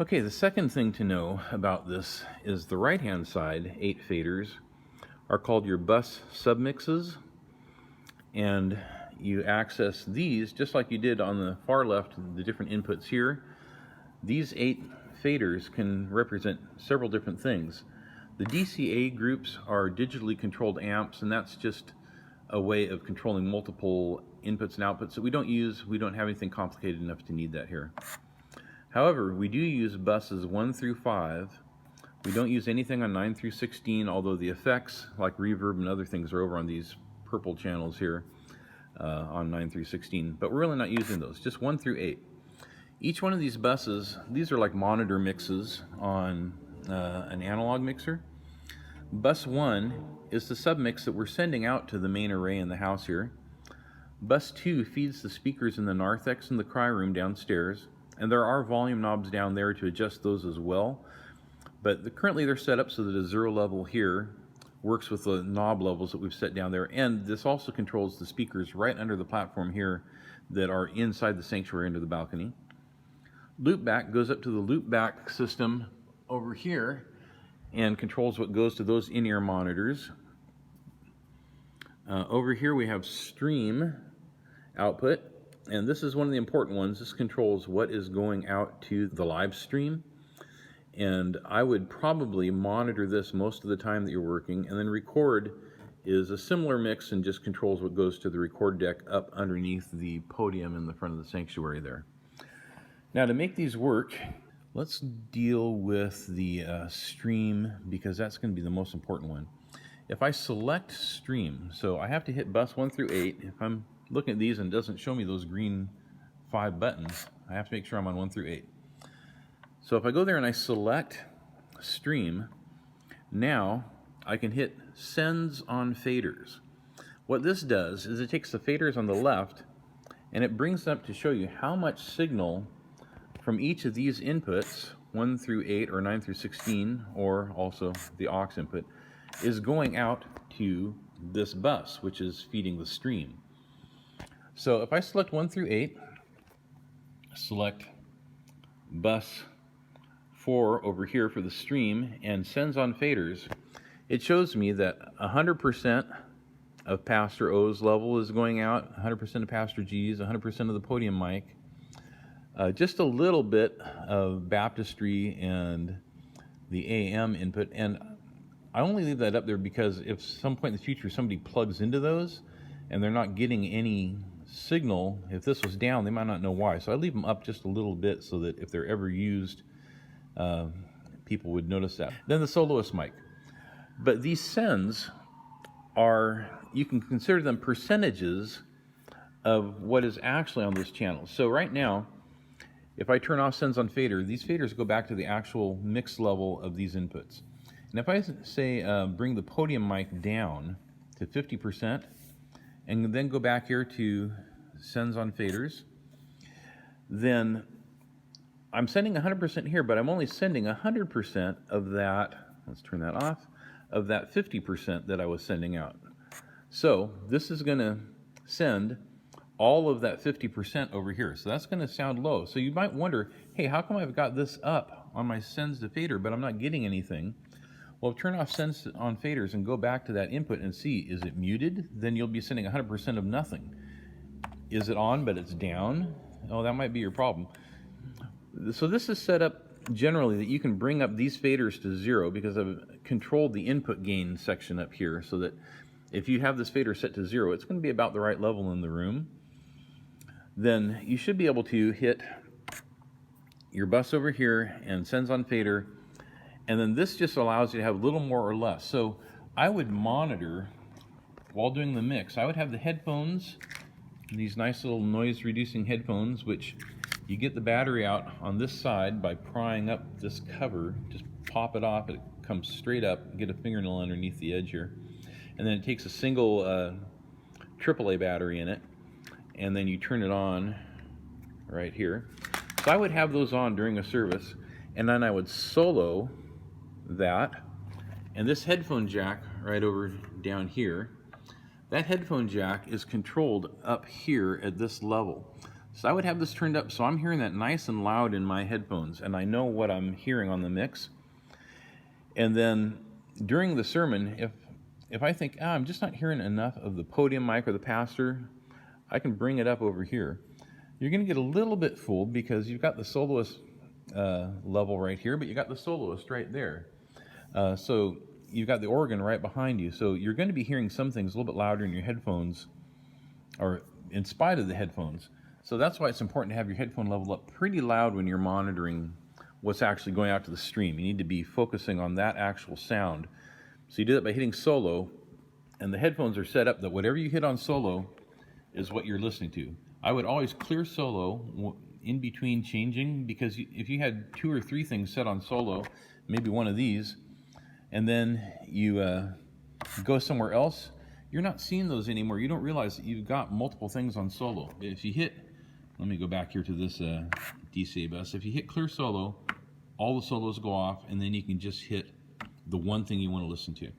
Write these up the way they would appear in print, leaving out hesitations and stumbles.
Okay, the second thing to know about this is the right-hand side 8 faders are called your bus submixes, and you access these just like you did on the far left, the different inputs here. These 8 faders can represent several different things. The DCA groups are digitally controlled amps, and that's just a way of controlling multiple inputs and outputs that we don't use. We don't have anything complicated enough to need that here. However, we do use buses 1 through 5. We don't use anything on 9 through 16, although the effects like reverb and other things are over on these purple channels here on 9 through 16. But we're really not using those, just 1 through 8. Each one of these buses, these are like monitor mixes on an analog mixer. Bus 1 is the submix that we're sending out to the main array in the house here. Bus 2 feeds the speakers in the narthex and the cry room downstairs. And there are volume knobs down there to adjust those as well. But currently they're set up so that a 0 level here works with the knob levels that we've set down there. And this also controls the speakers right under the platform here that are inside the sanctuary under the balcony. Loopback goes up to the loopback system over here and controls what goes to those in-ear monitors. Over here we have stream output. And this is one of the important ones. This controls what is going out to the live stream. And I would probably monitor this most of the time that you're working. And then record is a similar mix and just controls what goes to the record deck up underneath the podium in the front of the sanctuary there. Now to make these work, let's deal with the stream, because that's going to be the most important one. If I select stream, so I have to hit bus 1 through 8. If I'm looking at these and it doesn't show me those green 5 buttons, I have to make sure I'm on 1 through 8. So if I go there and I select stream, now I can hit sends on faders. What this does is it takes the faders on the left and it brings up to show you how much signal from each of these inputs, 1 through 8 or 9 through 16, or also the aux input, is going out to this bus, which is feeding the stream. So if I select 1 through 8, select bus 4 over here for the stream, and sends on faders, it shows me that 100% of Pastor O's level is going out, 100% of Pastor G's, 100% of the podium mic, just a little bit of baptistry and the AM input. And I only leave that up there because if some point in the future somebody plugs into those and they're not getting any signal, if this was down, they might not know why. So I leave them up just a little bit so that if they're ever used, people would notice that. Then the soloist mic. But these sends are, you can consider them percentages of what is actually on those channels. So right now, if I turn off sends on fader, these faders go back to the actual mix level of these inputs. And if I say bring the podium mic down to 50%, and then go back here to sends on faders, then I'm sending 100% here, but I'm only sending 100% of that, let's turn that off, of that 50% that I was sending out. So this is going to send all of that 50% over here. So that's going to sound low. So you might wonder, hey, how come I've got this up on my sends to fader, but I'm not getting anything? Well, turn off sends on faders and go back to that input and see, is it muted? Then you'll be sending 100% of nothing. Is it on but it's down? Oh, that might be your problem. So this is set up generally that you can bring up these faders to 0 because I've controlled the input gain section up here so that if you have this fader set to 0, it's going to be about the right level in the room. Then you should be able to hit your bus over here and sends on fader. And then this just allows you to have a little more or less. So I would monitor while doing the mix. I would have the headphones, these nice little noise reducing headphones, which you get the battery out on this side by prying up this cover. Just pop it off, it comes straight up, get a fingernail underneath the edge here. And then it takes a single AAA battery in it, and then you turn it on right here. So I would have those on during a service, and then I would solo that, and this headphone jack right over down here, that headphone jack is controlled up here at this level. So I would have this turned up so I'm hearing that nice and loud in my headphones, and I know what I'm hearing on the mix. And then during the sermon, if I think, I'm just not hearing enough of the podium mic or the pastor, I can bring it up over here. You're going to get a little bit fooled because you've got the soloist level right here, but you got the soloist right there. So you've got the organ right behind you. So you're going to be hearing some things a little bit louder in your headphones, or in spite of the headphones. So that's why it's important to have your headphone level up pretty loud when you're monitoring what's actually going out to the stream. You need to be focusing on that actual sound. So you do that by hitting solo, and the headphones are set up that whatever you hit on solo is what you're listening to. I would always clear solo in between changing, because if you had 2 or 3 things set on solo, maybe one of these, and then you go somewhere else, you're not seeing those anymore. You don't realize that you've got multiple things on solo. If you hit, let me go back here to this DCA bus. If you hit clear solo, all the solos go off, and then you can just hit the one thing you want to listen to.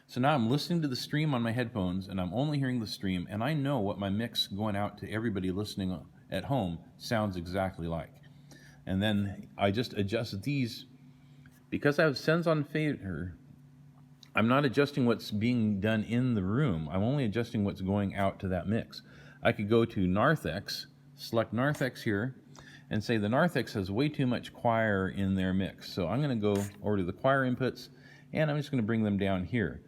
So now I'm listening to the stream on my headphones, and I'm only hearing the stream, and I know what my mix going out to everybody listening at home sounds exactly like. And then I just adjust these. Because I have sends on fader, I'm not adjusting what's being done in the room. I'm only adjusting what's going out to that mix. I could go to Narthex, select Narthex here, and say the Narthex has way too much choir in their mix. So I'm going to go over to the choir inputs, and I'm just going to bring them down here.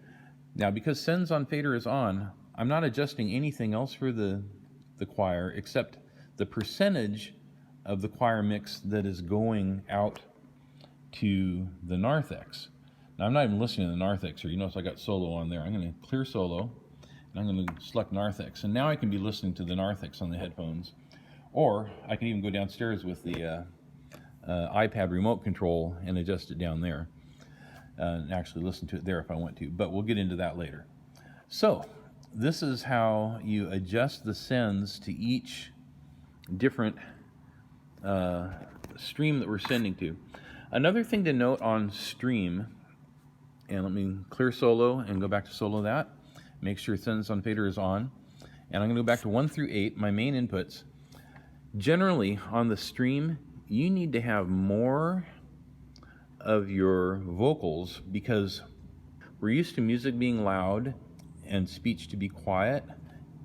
Now, because sends on fader is on, I'm not adjusting anything else for the choir except the percentage of the choir mix that is going out to the Narthex. Now, I'm not even listening to the Narthex here. You notice I got solo on there. I'm going to clear solo, and I'm going to select Narthex. And now I can be listening to the Narthex on the headphones. Or I can even go downstairs with the iPad remote control and adjust it down there. And actually listen to it there if I want to. But we'll get into that later. So, this is how you adjust the sends to each different stream that we're sending to. Another thing to note on stream, and let me clear solo and go back to solo that. Make sure sends on fader is on. And I'm going to go back to 1 through 8, my main inputs. Generally, on the stream, you need to have more of your vocals because we're used to music being loud and speech to be quiet.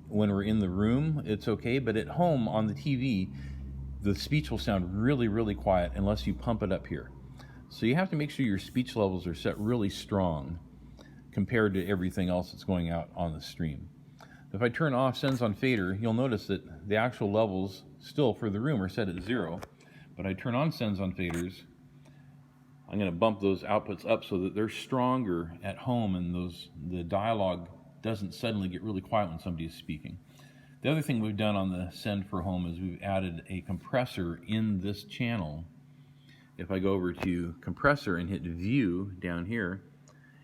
When we're in the room, it's okay, but at home on the TV, the speech will sound really, really quiet unless you pump it up here. So you have to make sure your speech levels are set really strong compared to everything else that's going out on the stream. If I turn off sends on fader, you'll notice that the actual levels still for the room are set at 0, but I turn on sends on faders, I'm going to bump those outputs up so that they're stronger at home and the dialogue doesn't suddenly get really quiet when somebody is speaking. The other thing we've done on the send for home is we've added a compressor in this channel. If I go over to compressor and hit view down here,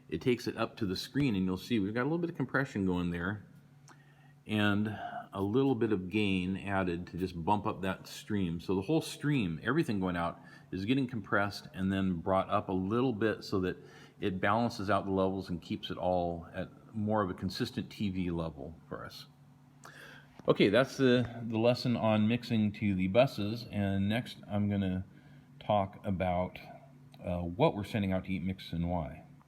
it takes it up to the screen, and you'll see we've got a little bit of compression going there and a little bit of gain added to just bump up that stream. So the whole stream, everything going out, is getting compressed and then brought up a little bit so that it balances out the levels and keeps it all at more of a consistent TV level for us. Okay, that's the lesson on mixing to the buses, and next I'm going to talk about what we're sending out to eMix and why.